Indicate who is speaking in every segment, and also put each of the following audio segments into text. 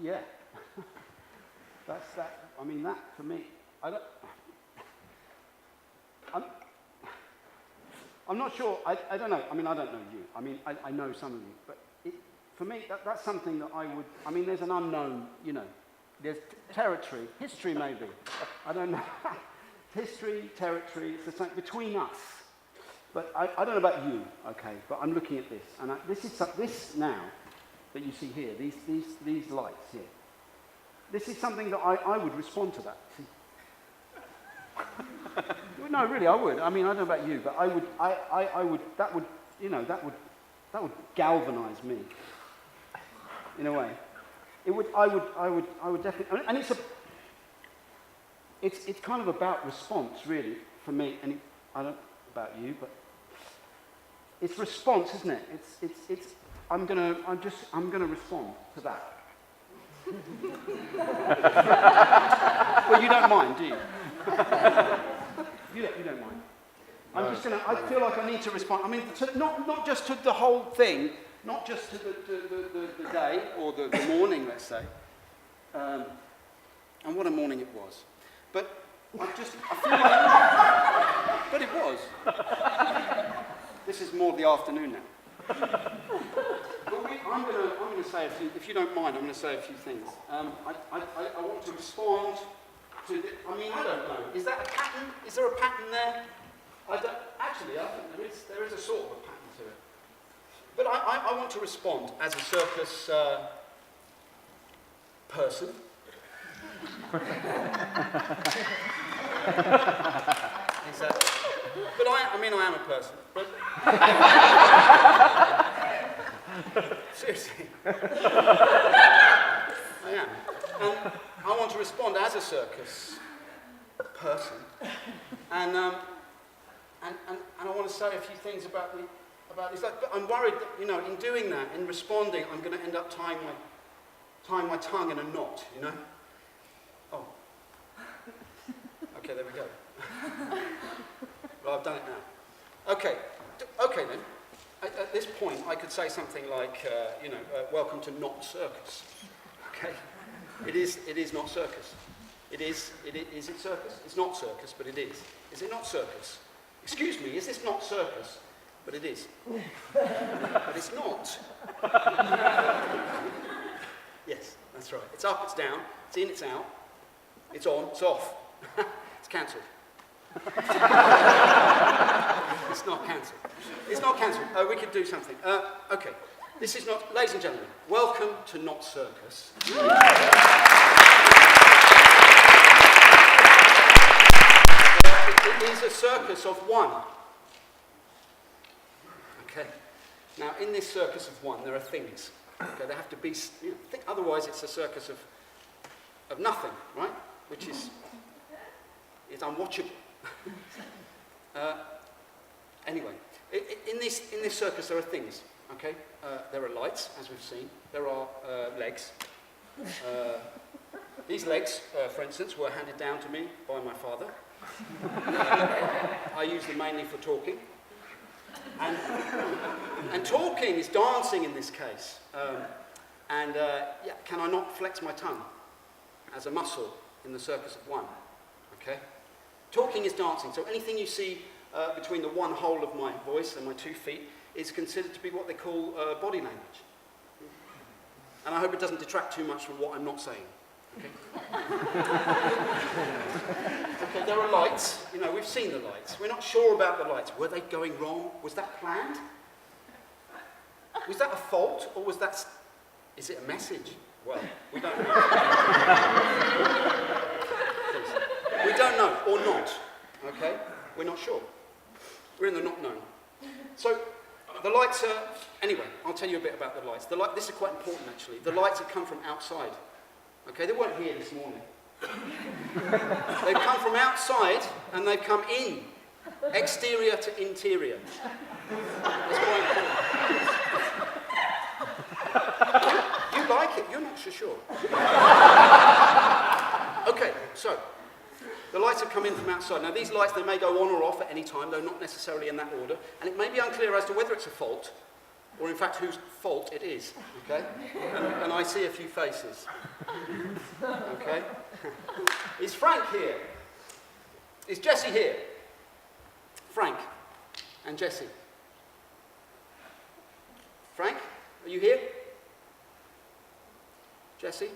Speaker 1: yeah. That's that. I mean, that for me, I'm not sure. I don't know. I mean, I don't know you. I mean, I know some of you, but for me, that's something that I would. I mean, there's an unknown. You know, there's territory, history maybe. I don't know. History, territory. It's the same between us. But I don't know about you, okay? But I'm looking at this, and this now that you see here, these lights here. This is something that I would respond to that. See? No, really, I would. I mean, I don't know about you, but I would. That would galvanise me in a way. It would. I would definitely. And it's kind of about response, really, for me. And I don't know about you, but it's response, isn't it? It's. I'm gonna respond to that. Well, you don't mind, do you? You don't mind. I'm just gonna. I feel like I need to respond. I mean, not just to the whole thing, not just to the day or the morning, let's say. And what a morning it was. But I feel like. But it was. This is more the afternoon now. I'm going to say a few, if you don't mind, I'm going to say a few things. I want to respond to the, I mean, I don't know. Is that a pattern? Is there a pattern there? I think there is a sort of a pattern to it. But I want to respond as a circus person. Exactly. But I am a person. But seriously. I am. And I want to respond as a circus person. And I want to say a few things about this. But I'm worried that, in doing that, in responding, I'm going to end up tying my tongue in a knot, Oh. Okay, there we go. Well, I've done it now. Okay then. At this point, I could say something like, welcome to not circus. Okay? It is not circus. Is it circus? It's not circus, but it is. Is it not circus? Excuse me, is this not circus? But it is. But it's not. Yes, that's right. It's up, it's down, it's in, it's out, it's on, it's off. It's cancelled. It's not cancelled. It's not cancelled. We could do something. Okay. This is not, ladies and gentlemen, welcome to Not Circus. It is a circus of one. Okay. Now, in this circus of one, there are things. Okay, there have to be. Otherwise, it's a circus of nothing, right? Which is unwatchable. Anyway, in this circus, there are things. Okay, there are lights, as we've seen. There are legs. These legs, for instance, were handed down to me by my father. I use them mainly for talking. And talking is dancing in this case. Can I not flex my tongue as a muscle in the circus of one? Okay? Talking is dancing. So anything you see between the one hole of my voice and my 2 feet is considered to be what they call body language. And I hope it doesn't detract too much from what I'm not saying. Okay? Okay, there are lights. We've seen the lights. We're not sure about the lights. Were they going wrong? Was that planned? Was that a fault? Or is it a message? Well, we don't know. We don't know, or not. Okay? We're not sure. We're in the not known. So, the lights are... Anyway, I'll tell you a bit about the lights. This is quite important, actually. The lights have come from outside. Okay, they weren't here this morning. They've come from outside, and they've come in. Exterior to interior. That's quite important. You like it, you're not so sure. Okay, so... The lights have come in from outside. Now, these lights, they may go on or off at any time, though not necessarily in that order. And it may be unclear as to whether it's a fault or in fact whose fault it is, okay? And I see a few faces, okay? Is Frank here? Is Jesse here? Frank and Jesse. Frank, are you here? Jesse?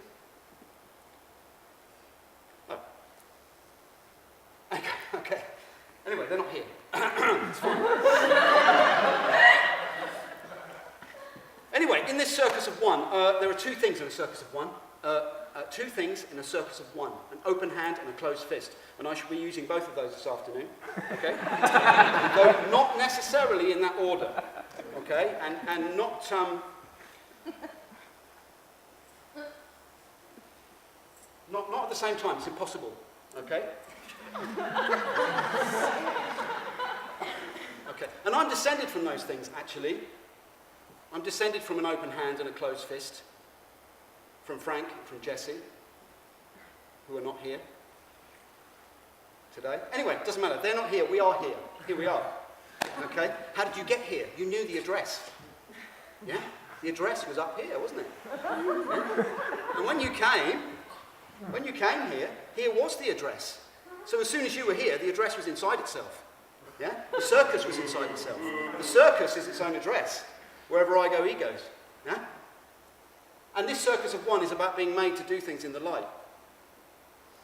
Speaker 1: Oh. Okay. Anyway, they're not here. It's fine. Anyway, in this circus of one, there are two things in a circus of one. Two things in a circus of one: an open hand and a closed fist. And I shall be using both of those this afternoon, okay? Though not necessarily in that order, okay? And not at the same time. It's impossible, okay? Okay. And I'm descended from those things, actually. I'm descended from an open hand and a closed fist, from Frank and from Jesse, who are not here today. Anyway, it doesn't matter. They're not here. We are here. Here we are. Okay? How did you get here? You knew the address. Yeah? The address was up here, wasn't it? Yeah? And when you came here, here was the address. So as soon as you were here, the address was inside itself. Yeah? The circus was inside itself. The circus is its own address. Wherever I go, he goes. Yeah? And this circus of one is about being made to do things in the light.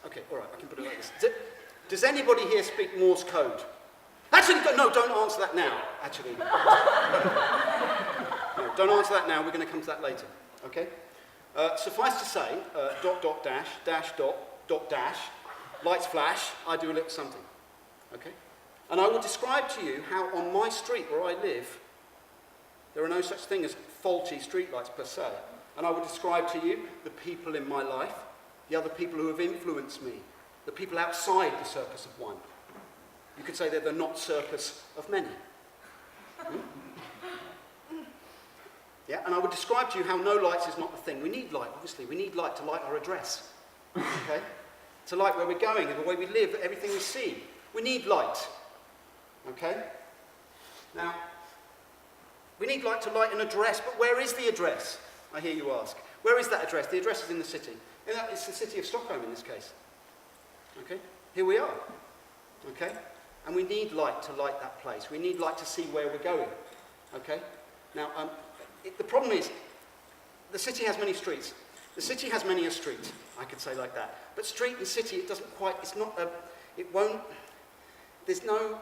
Speaker 1: Okay, all right, I can put it like this. Does anybody here speak Morse code? Actually, no, don't answer that now, actually. No, don't answer that now, we're going to come to that later. Okay? Suffice to say, dot, dot, dash, dash, dot, dot, dash, lights flash, I do a little something. Okay? And I will describe to you how on my street where I live, there are no such thing as faulty streetlights per se. And I will describe to you the people in my life, the other people who have influenced me, the people outside the circus of one. You could say they're the not circus of many. Yeah, and I would describe to you how no lights is not the thing. We need light, obviously. We need light to light our address. Okay? To light where we're going, the way we live, everything we see. We need light. Okay? Now, we need light to light an address, but where is the address? I hear you ask. Where is that address? The address is in the city. It's the city of Stockholm in this case. Okay? Here we are. Okay? And we need light to light that place. We need light to see where we're going. Okay? Now, the problem is, the city has many streets. The city has many a street, I could say like that. But street and city, it doesn't quite, it's not a, it won't, there's no,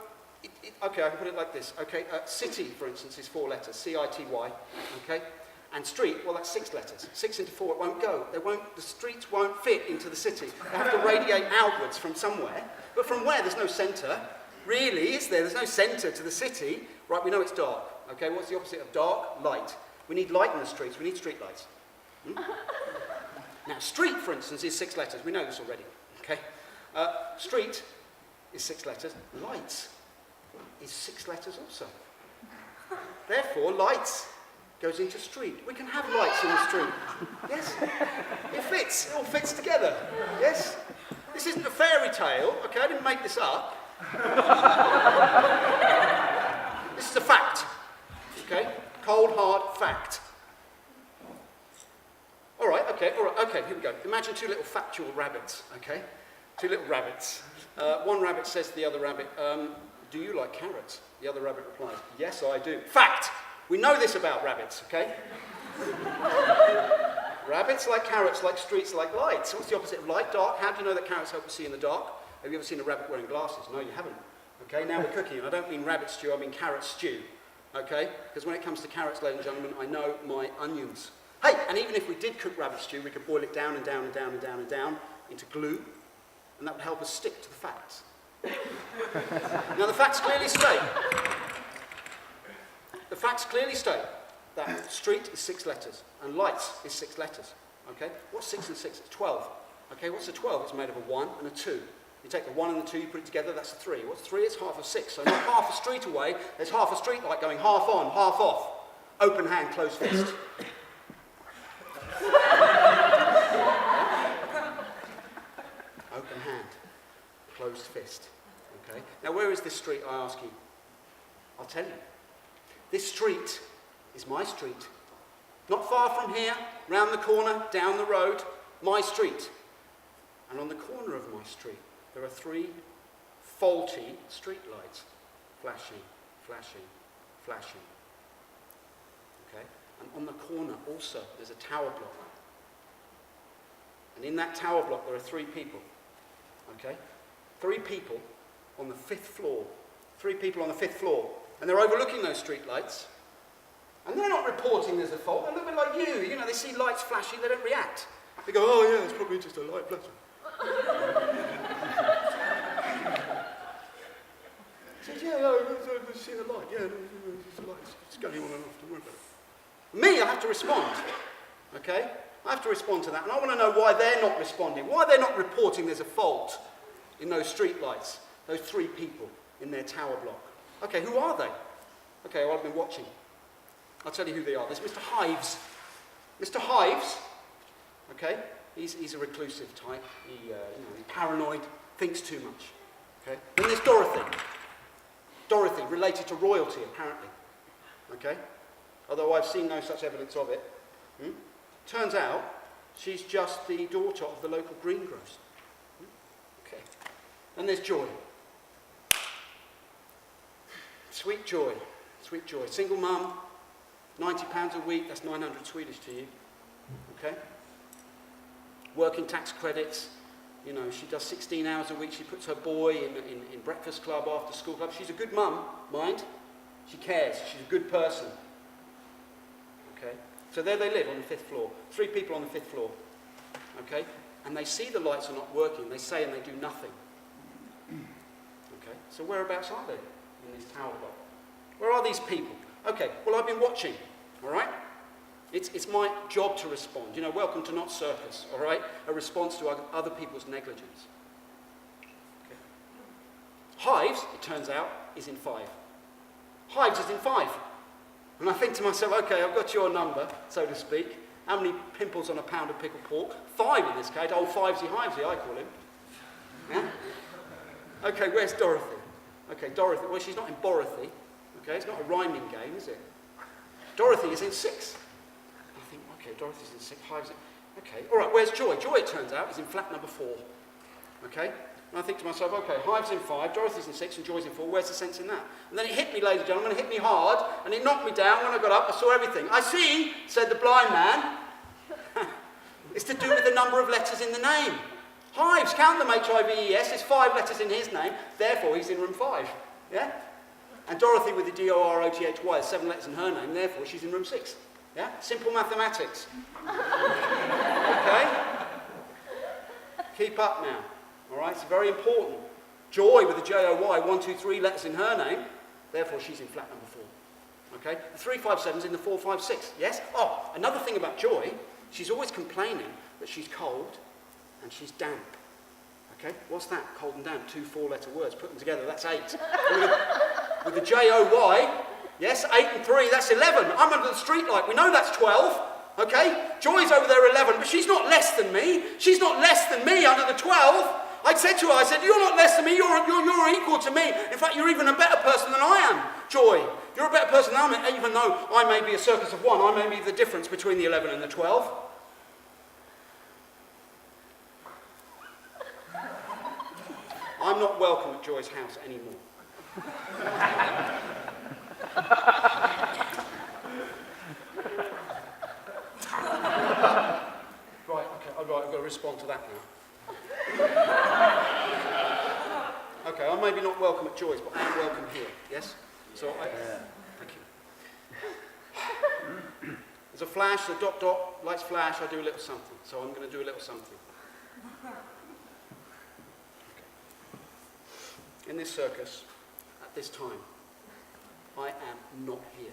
Speaker 1: okay, I can put it like this. Okay, city, for instance, is 4 letters, C-I-T-Y, okay? And street, well, that's 6 letters. 6 into 4, it won't go. The streets won't fit into the city. They have to radiate outwards from somewhere. But from where? There's no centre. Really, is there? There's no centre to the city. Right, we know it's dark. Okay, what's the opposite of dark? Light. We need light in the streets. We need street lights. Now, street, for instance, is 6 letters. We know this already. Okay? Street is 6 letters. Lights is 6 letters also. Therefore, lights goes into street. We can have lights in the street. Yes? It fits. It all fits together. Yes? This isn't a fairy tale. Okay, I didn't make this up. This is a fact. Okay? Cold, hard fact. All right, okay, here we go. Imagine 2 little factual rabbits, okay? 2 little rabbits. One rabbit says to the other rabbit, do you like carrots? The other rabbit replies, yes, I do. Fact! We know this about rabbits, okay? Rabbits like carrots, like streets, like lights. What's the opposite of light? Dark. How do you know that carrots help you see in the dark? Have you ever seen a rabbit wearing glasses? No, you haven't. Okay, now we're cooking, and I don't mean rabbit stew, I mean carrot stew. Okay? Because when it comes to carrots, ladies and gentlemen, I know my onions. Hey, and even if we did cook rabbit stew, we could boil it down and down and down and down and down into glue, and that would help us stick to the facts. Now, the facts clearly state that street is 6 letters, and lights is 6 letters. Okay? What's 6 and 6? It's 12. Okay, what's a 12? It's made of a 1 and a 2. You take the 1 and the 2, you put it together, that's a 3. What's 3? It's half of 6. So not half a street away, there's half a street light going half on, half off. Open hand, closed fist. Open hand, closed fist. Okay? Now, where is this street, I ask you? I'll tell you. This street is my street. Not far from here, round the corner, down the road, my street. And on the corner of my street, there are 3 faulty street lights. Flashing, flashing, flashing. Okay? And on the corner also, there's a tower block. And in that tower block, there are 3 people. Okay? 3 people on the 5th floor. 3 people on the 5th floor. And they're overlooking those street lights. And they're not reporting there's a fault. They're a little bit like you. You know, they see lights flashing, they don't react. They go, oh yeah, it's probably just a light flashing. He says, yeah, I've seen a light. Yeah, it's a light. It's going on and off. Don't worry about it. Me, I have to respond. Okay? I have to respond to that. And I want to know why they're not responding. Why they're not reporting there's a fault in those street lights. Those 3 people in their tower block. Okay, who are they? Okay, well, I've been watching. I'll tell you who they are. There's Mr. Hives. Mr. Hives, okay, he's a reclusive type. He's paranoid, thinks too much. Okay. Then there's Dorothy. Dorothy, related to royalty, apparently. Okay. Although I've seen no such evidence of it. Turns out she's just the daughter of the local greengrocer. Okay. Then there's Joy. Sweet Joy. Sweet Joy. Single mum. £90 a week, that's 900 Swedish to you, okay? Working tax credits, you know, she does 16 hours a week, she puts her boy in breakfast club, after school club. She's a good mum, mind, she cares, she's a good person, okay? So there they live on the 5th floor, 3 people on the 5th floor, okay? And they see the lights are not working, they say and they do nothing, okay? So whereabouts are they in this tower block? Where are these people? Okay, well, I've been watching, all right? It's my job to respond. You know, welcome to Not Circus, all right? A response to other people's negligence. Okay. Hives, it turns out, is in 5. Hives is in 5. And I think to myself, okay, I've got your number, so to speak. How many pimples on a pound of pickled pork? 5 in this case. Old Fivesy Hivesy, I call him. Yeah? Okay, where's Dorothy? Okay, Dorothy, well, she's not in Borothy. Okay, it's not a rhyming game, is it? Dorothy is in 6. I think, okay, Dorothy's in 6, Hives in... Okay, all right, where's Joy? Joy, it turns out, is in flat number 4. Okay? And I think to myself, okay, Hives in 5, Dorothy's in 6, and Joy's in 4. Where's the sense in that? And then it hit me, ladies and gentlemen, it hit me hard, and it knocked me down. When I got up, I saw everything. I see, said the blind man. It's to do with the number of letters in the name. Hives, count them, H-I-V-E-S, it's 5 letters in his name, therefore he's in room 5. Yeah? And Dorothy with the D-O-R-O-T-H-Y is 7 letters in her name, therefore she's in room 6. Yeah? Simple mathematics. Okay? Keep up now. Alright, it's very important. Joy with the J-O-Y, 1, 2, 3 letters in her name, therefore she's in flat number 4. Okay? The 357's in the 456. Yes? Oh, another thing about Joy, she's always complaining that she's cold and she's damp. Okay? What's that? Cold and damp. 2 4-letter words. Put them together, that's 8. With the J-O-Y, yes, 8 and 3, that's 11. I'm under the street light. We know that's 12. Okay? Joy's over there 11, but she's not less than me. She's not less than me under the 12. I said to her, I said, you're not less than me, you're equal to me. In fact, you're even a better person than I am, Joy. You're a better person than I am, even though I may be a circus of 1, I may be the difference between the 11 and the 12. I'm not welcome at Joy's house anymore. Right, I've got to respond to that now. Okay, I may be not welcome at Joy's, but I am welcome here, yes? So, thank you. There's a flash, the dot, lights flash, I do a little something. So I'm going to do a little something. In this circus, at this time, I am not here.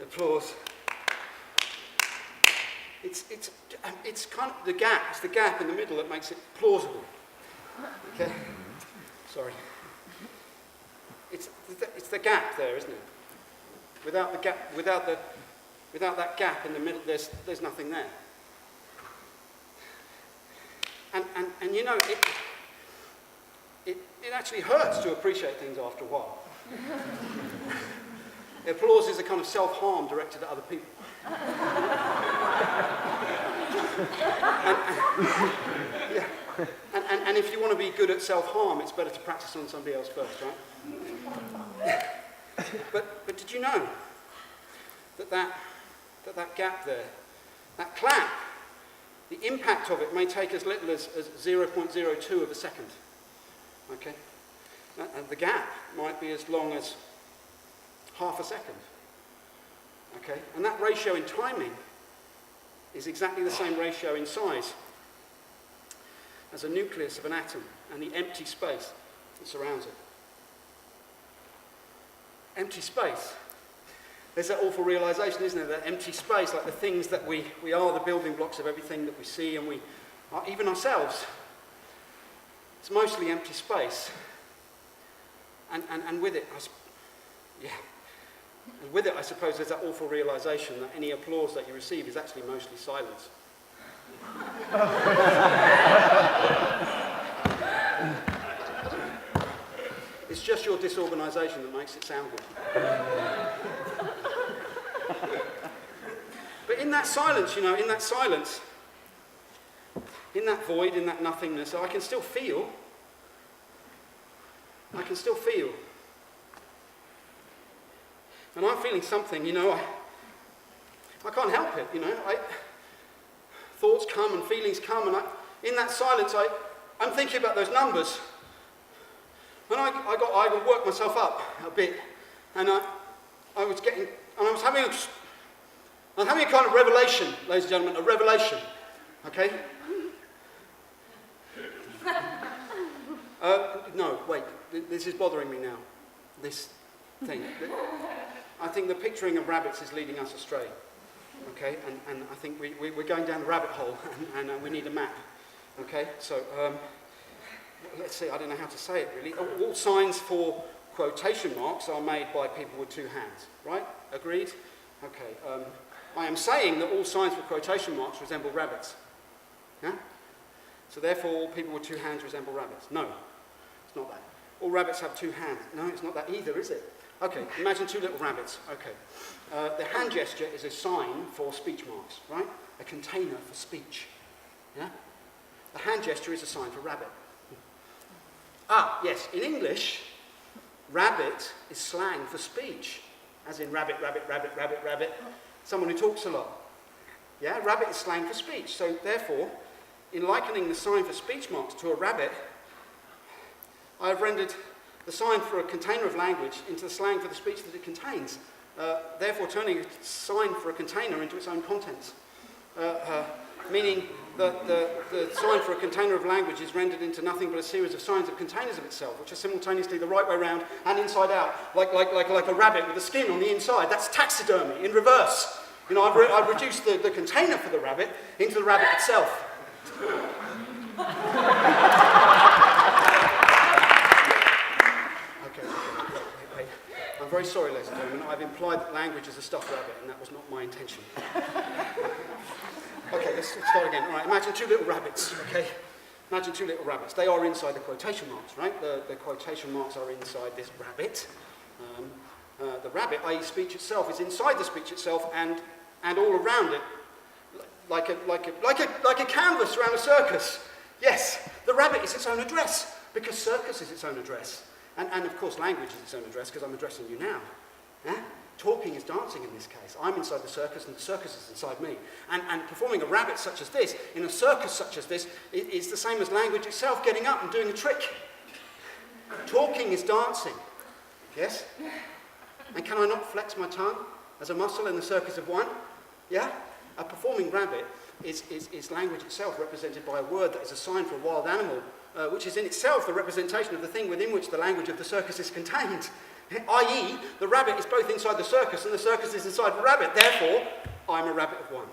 Speaker 1: applause. It's kind of the gap. It's the gap in the middle that makes it plausible. Okay. Sorry. It's the gap there, isn't it? Without the gap, without that gap in the middle, there's nothing there. And you know, it actually hurts to appreciate things after a while. Applause is a kind of self-harm directed at other people. And if you want to be good at self-harm, it's better to practice on somebody else first, right? But did you know that gap there, that clap, the impact of it may take as little as 0.02 of a second. Okay? And the gap might be as long as half a second. Okay? And that ratio in timing is exactly the same ratio in size as a nucleus of an atom and the empty space that surrounds it. Empty space. There's that awful realization, isn't there, that empty space, like the things that we are the building blocks of everything that we see, and we are even ourselves. It's mostly empty space. And with it, and with it, I suppose there's that awful realization that any applause that you receive is actually mostly silence. It's just your disorganization that makes it sound good. But in that silence, you know, in that silence, in that void, in that nothingness, I can still feel. And I'm feeling something, you know, I can't help it, you know. Thoughts come and feelings come, and in that silence, I'm thinking about those numbers. And I worked myself up a bit, and I was having a kind of revelation, ladies and gentlemen, a revelation, okay? No, wait, this is bothering me now, this thing. I think the picturing of rabbits is leading us astray, okay? And I think we're going down the rabbit hole, and we need a map, okay? So, let's see, I don't know how to say it really. All signs for quotation marks are made by people with two hands, right? Agreed? Okay. I am saying that all signs for quotation marks resemble rabbits. Yeah? So therefore, all people with two hands resemble rabbits. No, it's not that. All rabbits have two hands. No, it's not that either, is it? Okay, imagine two little rabbits. Okay. The hand gesture is a sign for speech marks, right? A container for speech. Yeah? The hand gesture is a sign for rabbit. Ah, yes, in English, rabbit is slang for speech, as in rabbit, rabbit, rabbit, rabbit, rabbit, someone who talks a lot. Yeah, rabbit is slang for speech, so therefore, in likening the sign for speech marks to a rabbit, I have rendered the sign for a container of language into the slang for the speech that it contains, therefore turning a sign for a container into its own contents, meaning that the sign for a container of language is rendered into nothing but a series of signs of containers of itself, which are simultaneously the right way round and inside out, like a rabbit with the skin on the inside. That's taxidermy in reverse. You know, I've reduced the container for the rabbit into the rabbit itself. Okay. I'm very sorry, ladies and gentlemen. I've implied that language is a stuffed rabbit, and that was not my intention. Okay, let's start again. All right, imagine two little rabbits, okay? Imagine two little rabbits. They are inside the quotation marks, right? The quotation marks are inside this rabbit. The rabbit, i.e. speech itself, is inside the speech itself and all around it, like a canvas around a circus. Yes, the rabbit is its own address, because circus is its own address. And of course, language is its own address, because I'm addressing you now. Yeah? Talking is dancing in this case. I'm inside the circus and the circus is inside me. And performing a rabbit such as this, in a circus such as this, is the same as language itself getting up and doing a trick. Talking is dancing. Yes? And can I not flex my tongue as a muscle in the circus of one? Yeah? A performing rabbit is language itself represented by a word that is a sign for a wild animal, which is in itself the representation of the thing within which the language of the circus is contained. i.e. the rabbit is both inside the circus and the circus is inside the rabbit. Therefore, I'm a rabbit of one.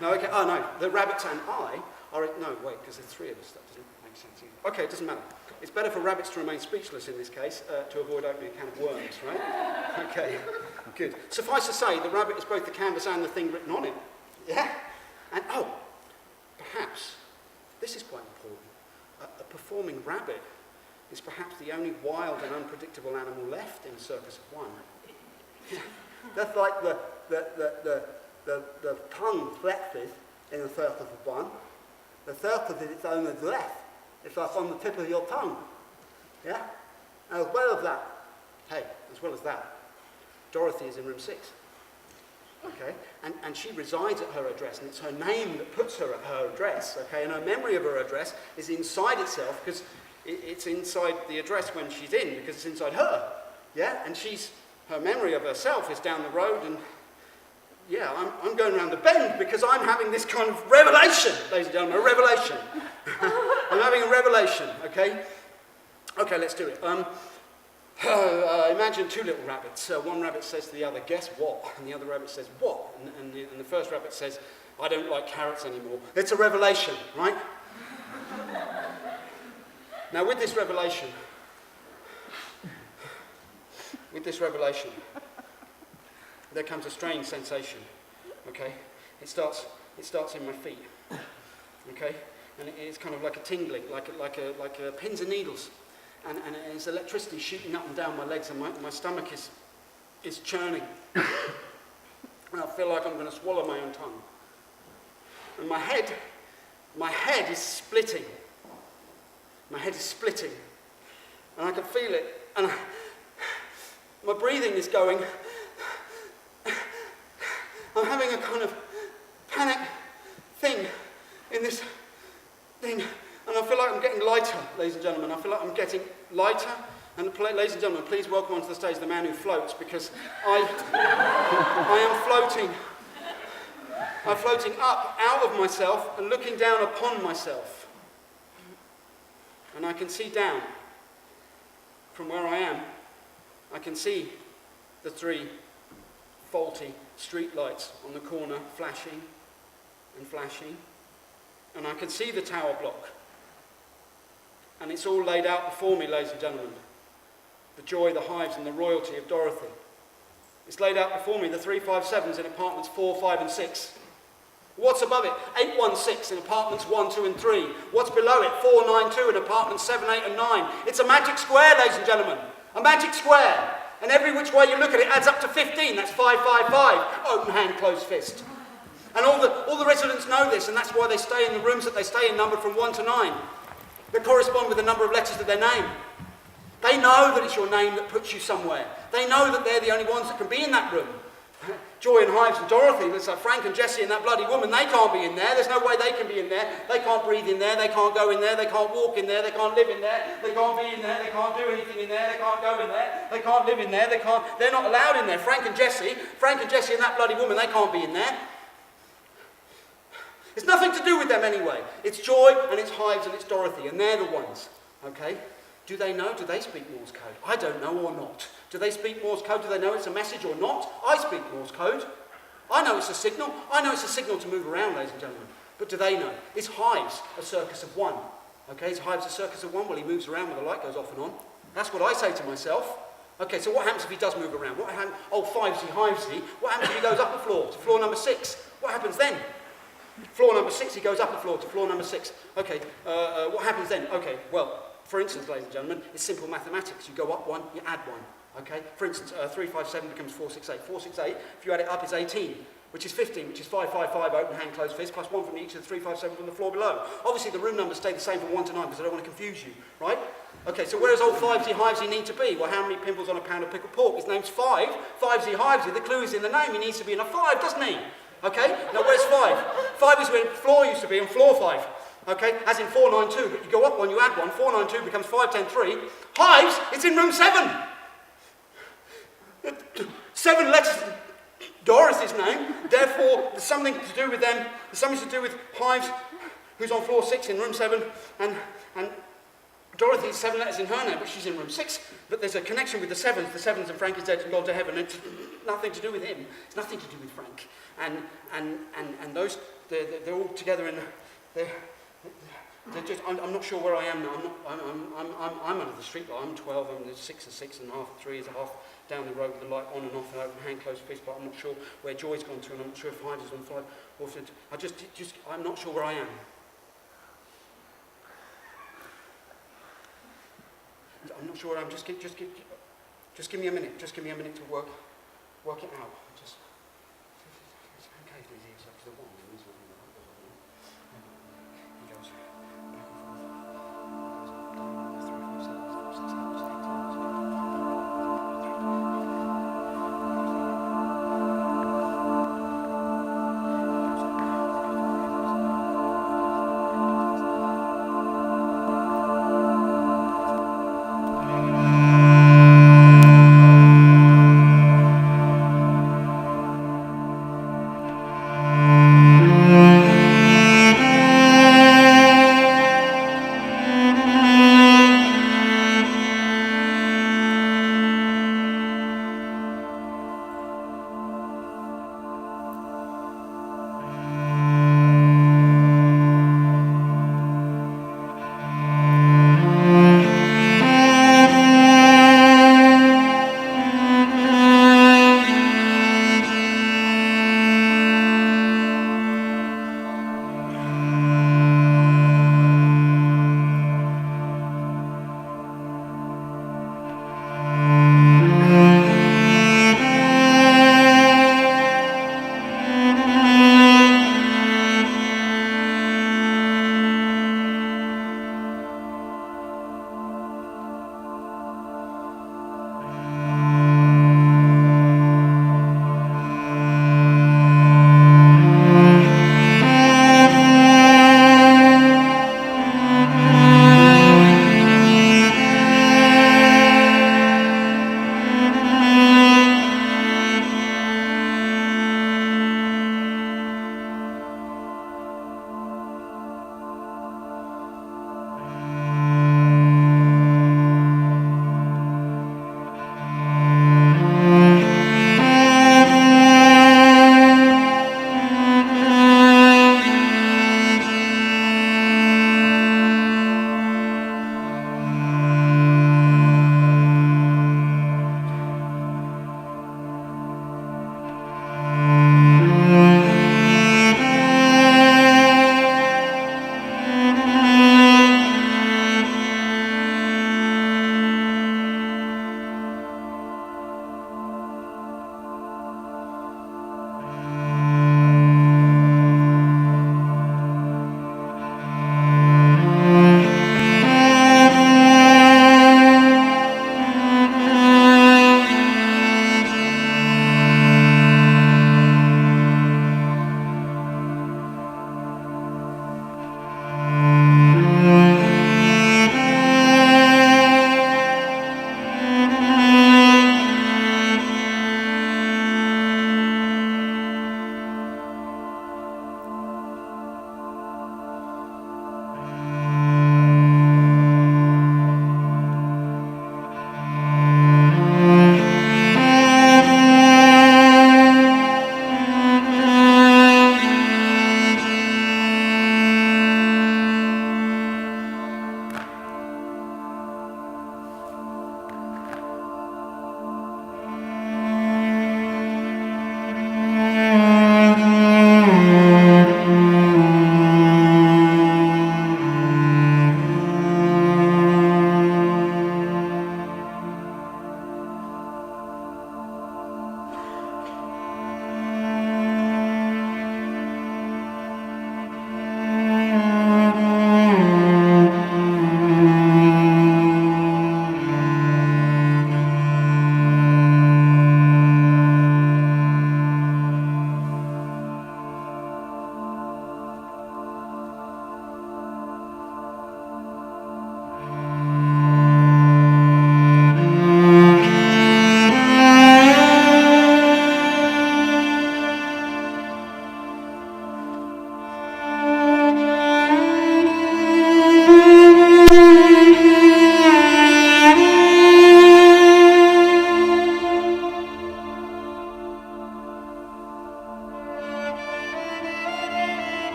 Speaker 1: No, okay, oh no, the rabbits and I are, no, wait, because there's three of us, that doesn't make sense either. Okay, it doesn't matter. It's better for rabbits to remain speechless in this case, to avoid opening a can of worms, right? Okay, good. Suffice to say, the rabbit is both the canvas and the thing written on it. Yeah? And, oh, perhaps, this is quite important, a performing rabbit is perhaps the only wild and unpredictable animal left in a circus of one. Yeah. That's like the tongue flexes in a circus of one. The circus is its own address. It's like on the tip of your tongue. Yeah? And as well as that, as well as that, Dorothy is in room 6. Okay? And she resides at her address, and it's her name that puts her at her address. Okay? And her memory of her address is inside itself, because it's inside the address when she's in, because it's inside her. Yeah? And her memory of herself is down the road, and yeah, I'm going around the bend because I'm having this kind of revelation, ladies and gentlemen, a revelation. I'm having a revelation, okay? Okay, let's do it. Imagine two little rabbits. One rabbit says to the other, guess what? And the other rabbit says, what? And the first rabbit says, I don't like carrots anymore. It's a revelation, right? Now, with this revelation, there comes a strange sensation, okay? It starts in my feet, okay? And it's kind of like a tingling, like pins and needles. And it's electricity shooting up and down my legs, and my stomach is churning. And I feel like I'm going to swallow my own tongue. And my head is splitting. My head is splitting. And I can feel it. And my breathing is going. I'm having a kind of panic thing in this thing. And I feel like I'm getting lighter, ladies and gentlemen. I feel like I'm getting lighter. And ladies and gentlemen, please welcome onto the stage the man who floats, because I am floating. I'm floating up, out of myself, and looking down upon myself. And I can see down from where I am. I can see the 3 faulty street lights on the corner flashing and flashing. And I can see the tower block. And it's all laid out before me, ladies and gentlemen. The joy, the hives, and the royalty of Dorothy. It's laid out before me, the 357s in apartments 4, 5, and 6. What's above it? 816 in apartments 1, 2, and 3. What's below it? 492 in apartments 7, 8, and 9. It's a magic square, ladies and gentlemen. A magic square. And every which way you look at it adds up to 15. That's 555. Open hand, closed fist. And all the residents know this, and that's why they stay in the rooms that they stay in, numbered from 1 to 9. That correspond with the number of letters of their name. They know that it's your name that puts you somewhere. They know that they're the only ones that can be in that room. Joy and Hives and Dorothy, it's like Frank and Jessie and that bloody woman, they can't be in there. There's no way they can be in there. They can't breathe in there. They can't go in there. They can't walk in there. They can't live in there. They can't be in there. They can't do anything in there. They can't go in there. They can't live in there. They're not allowed in there. Frank and Jessie and that bloody woman, they can't be in there. It's nothing to do with them anyway. It's Joy and it's Hives and it's Dorothy, and they're the ones, okay? Do they know? Do they speak Morse code? I don't know, or not. Do they speak Morse code? Do they know it's a message or not? I speak Morse code. I know it's a signal. I know it's a signal to move around, ladies and gentlemen. But do they know? Is Hives a circus of one? Okay, is Hives a circus of one? Well, he moves around when the light goes off and on. That's what I say to myself. Okay, so what happens if he does move around? What happens? Oh, Fivesy, Hivesy. What happens if he goes up a floor to floor number 6? What happens then? Floor number 6, he goes up a floor to floor number 6. Okay, what happens then? Okay, well, for instance, ladies and gentlemen, it's simple mathematics. You go up 1, you add 1. Okay, for instance, 357 becomes 468. 468, if you add it up, is 18, which is 15, which is 555, open hand, closed fist, plus 1 from each of the 357 from the floor below. Obviously, the room numbers stay the same from 1 to 9 because I don't want to confuse you, right? Okay, so where does old Fivesy Hivesy need to be? Well, how many pimples on a pound of pickled pork? His name's 5. Fivesy Hivesy, the clue is in the name. He needs to be in a 5, doesn't he? Okay, now where's 5? 5 is where floor used to be, on floor 5. Okay, as in 492, but you go up 1, you add 1, 492 becomes 510-3. Hives, it's in room 7. 7 letters in Dorothy's name, therefore there's something to do with them, there's something to do with Hives, who's on floor 6 in room 7, and And Dorothy's 7 letters in her name, but she's in room 6. But there's a connection with the sevens. The sevens and Frank is dead and gone to heaven. It's nothing to do with him. It's nothing to do with Frank. And those, they're all together in the... They're just, I'm not sure where I am now. I'm under the street light. I'm 12. I'm 6 and 6 and a half. 3 is a half down the road with the light on and off, and hand closed fist. But I'm not sure where Joy's gone to, and I'm not sure if Heidi's on 5 or 6. I'm not sure where I am. I'm not sure where I am. Just give me a minute. Just give me a minute to work it out. Just. Okay, these are the one.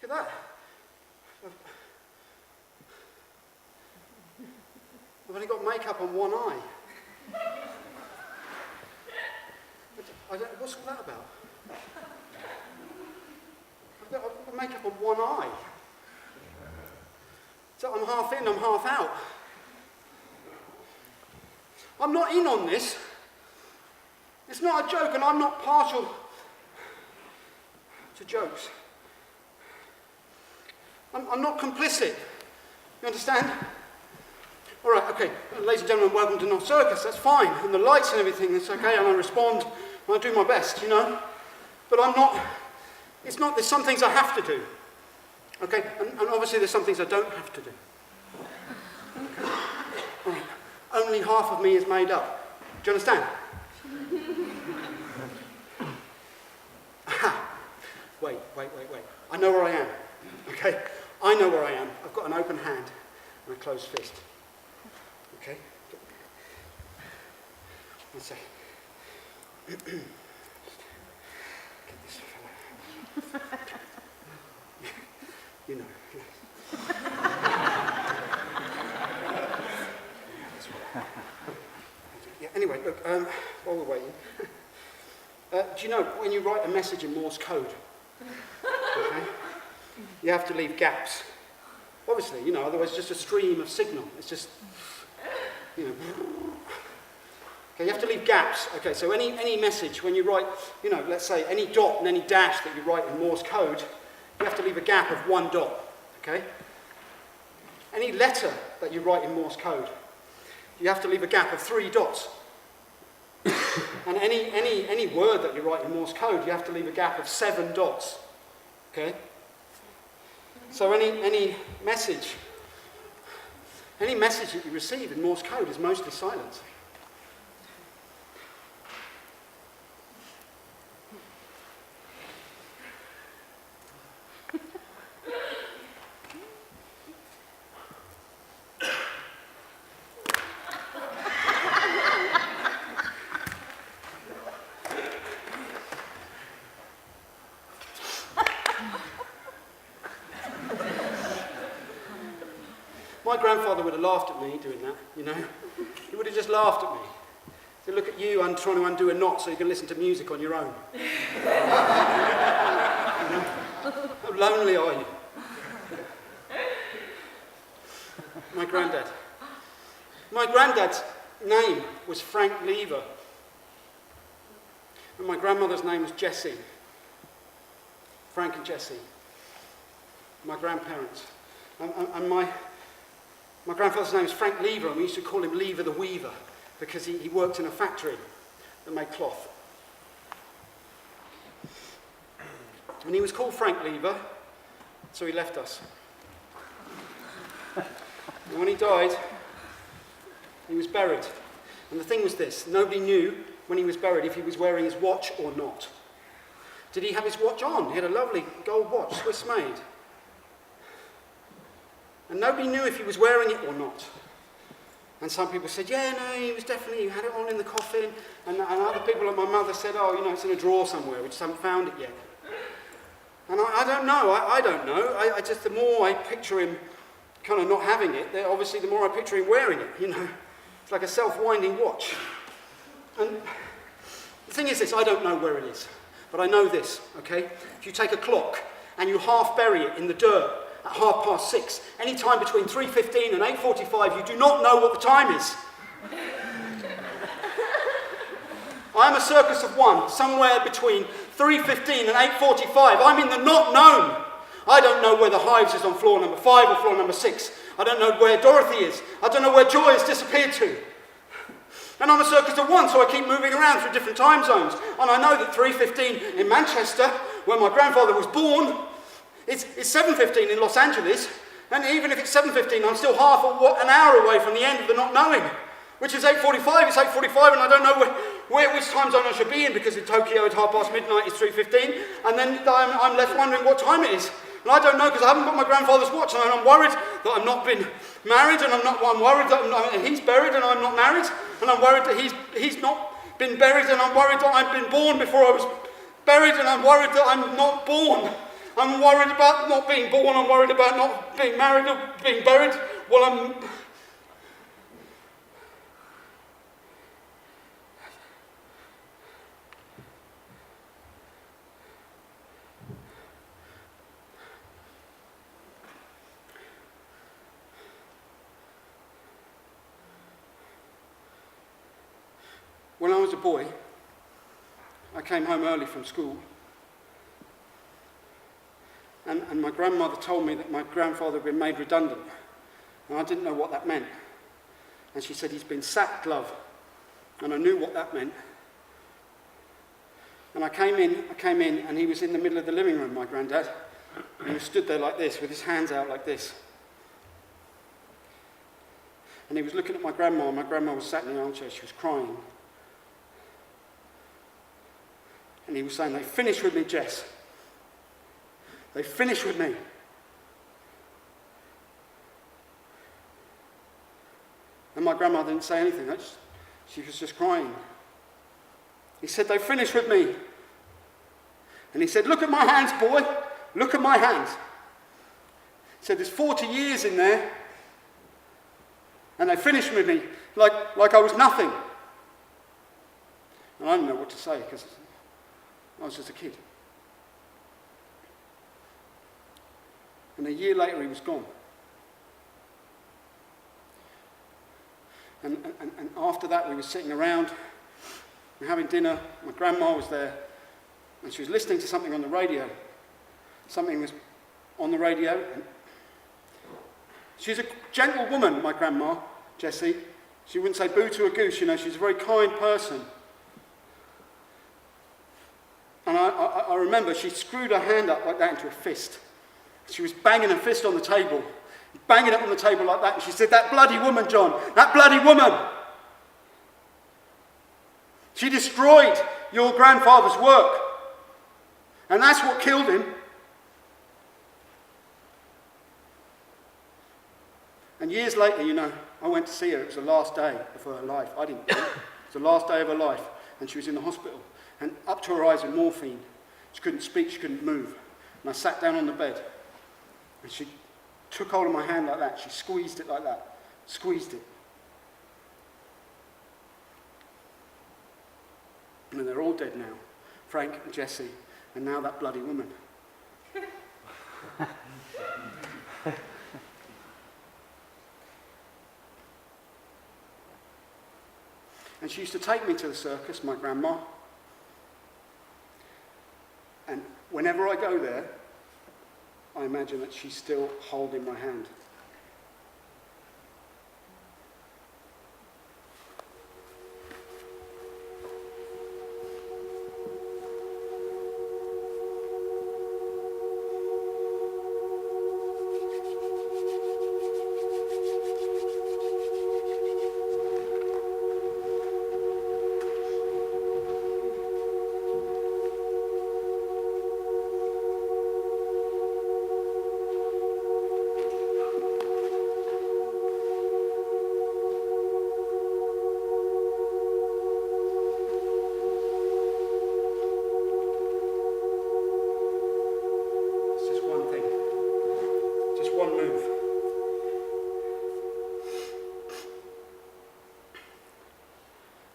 Speaker 1: Look at that. I've only got makeup on one eye. What's all that about? I've got makeup on one eye. So I'm half in, I'm half out. I'm not in on this. It's not a joke, and I'm not partial to jokes. I'm not complicit. You understand? All right, okay. Ladies and gentlemen, welcome to DOCH Circus. That's fine. And the lights and everything, that's okay. And I respond, and I do my best, you know. But I'm not, it's not, there's some things I have to do. Okay? And obviously there's some things I don't have to do. Okay. All right. Only half of me is made up. Do you understand? Aha. Wait. I know where I am. Okay? I know where I am. I've got an open hand and a closed fist. Okay? One second. Get this fella. You know. Yeah, anyway, look, while we're waiting, do you know when you write a message in Morse code, okay, you have to leave gaps. Obviously, you know, otherwise it's just a stream of signal. It's just, you know. Okay, you have to leave gaps. Okay, so any message, when you write, you know, let's say any dot and any dash that you write in Morse code, you have to leave a gap of 1 dot, okay? Any letter that you write in Morse code, you have to leave a gap of 3 dots. And any word that you write in Morse code, you have to leave a gap of 7 dots, okay? So any message that you receive in Morse code is mostly silence. My grandfather would have laughed at me doing that, you know. He would have just laughed at me. He said, look at you, I'm trying to undo a knot so you can listen to music on your own. You know? How lonely are you? My granddad's name was Frank Lever. And my grandmother's name was Jessie. Frank and Jessie. My grandparents. And my grandfather's name is Frank Lever, and we used to call him Lever the Weaver because he worked in a factory that made cloth. And he was called Frank Lever, so he left us. And when he died, he was buried. And the thing was this, nobody knew when he was buried if he was wearing his watch or not. Did he have his watch on? He had a lovely gold watch, Swiss made. And nobody knew if he was wearing it or not. And some people said, yeah, no, he had it on in the coffin. And other people, like my mother, said, oh, you know, it's in a drawer somewhere, we just haven't found it yet. And I don't know, I don't know. I just, the more I picture him kind of not having it, obviously the more I picture him wearing it, you know. It's like a self-winding watch. And the thing is this, I don't know where it is. But I know this, okay? If you take a clock and you half bury it in the dirt, at 6:30, any time between 3:15 and 8:45, you do not know what the time is. I am a circus of one, somewhere between 3:15 and 8:45. I'm in the not known. I don't know where the Hives is on floor number 5 or floor number 6. I don't know where Dorothy is. I don't know where Joy has disappeared to. And I'm a circus of one, so I keep moving around through different time zones. And I know that 3:15 in Manchester, where my grandfather was born, it's 7:15 in Los Angeles, and even if it's 7:15, I'm still an hour away from the end of the not knowing, which is 8:45. It's 8:45, and I don't know which time zone I should be in, because in Tokyo at midnight it's 3:15, and then I'm left wondering what time it is. And I don't know, because I haven't got my grandfather's watch, and I'm worried that I've not been married, and I'm worried that he's buried and I'm not married, and I'm worried that he's not been buried, and I'm worried that I've been born before I was buried, and I'm worried that I'm not born. I'm worried about not being born. I'm worried about not being married or being buried. Well, when I was a boy, I came home early from school, and my grandmother told me that my grandfather had been made redundant, and I didn't know what that meant. And she said, he's been sacked, love. And I knew what that meant. And I came in, and he was in the middle of the living room, my granddad, and he stood there like this, with his hands out like this. And he was looking at my grandma, and my grandma was sat in the armchair, she was crying. And he was saying, they finished with me, Jess. They finished with me. And my grandma didn't say anything. She was just crying. He said, they finished with me. And he said, look at my hands, boy. Look at my hands. He said, there's 40 years in there. And they finished with me like I was nothing. And I didn't know what to say because I was just a kid. And a year later, he was gone. And after that, we were sitting around and having dinner. My grandma was there, and she was listening to something on the radio. Something was on the radio. And she's a gentle woman, my grandma, Jessie. She wouldn't say boo to a goose, you know. She's a very kind person. And I remember she screwed her hand up like that into a fist. She was banging her fist on the table, banging it on the table like that, and she said, that bloody woman, John, that bloody woman. She destroyed your grandfather's work. And that's what killed him. And years later, you know, I went to see her. It was the last day of her life. I didn't know. It was the last day of her life. And she was in the hospital. And up to her eyes with morphine. She couldn't speak, she couldn't move. And I sat down on the bed. And she took hold of my hand like that. She squeezed it like that. Squeezed it. And they're all dead now. Frank and Jessie. And now that bloody woman. And she used to take me to the circus, my grandma. And whenever I go there, I imagine that she's still holding my hand.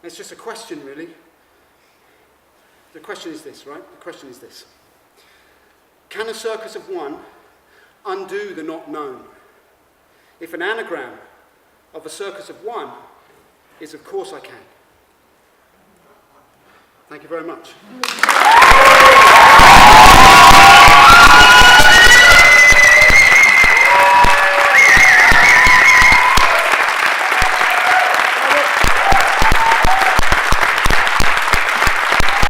Speaker 1: It's just a question, really. The question is this, right? The question is this. Can a circus of one undo the not known? If an anagram of a circus of one is, of course I can. Thank you very much.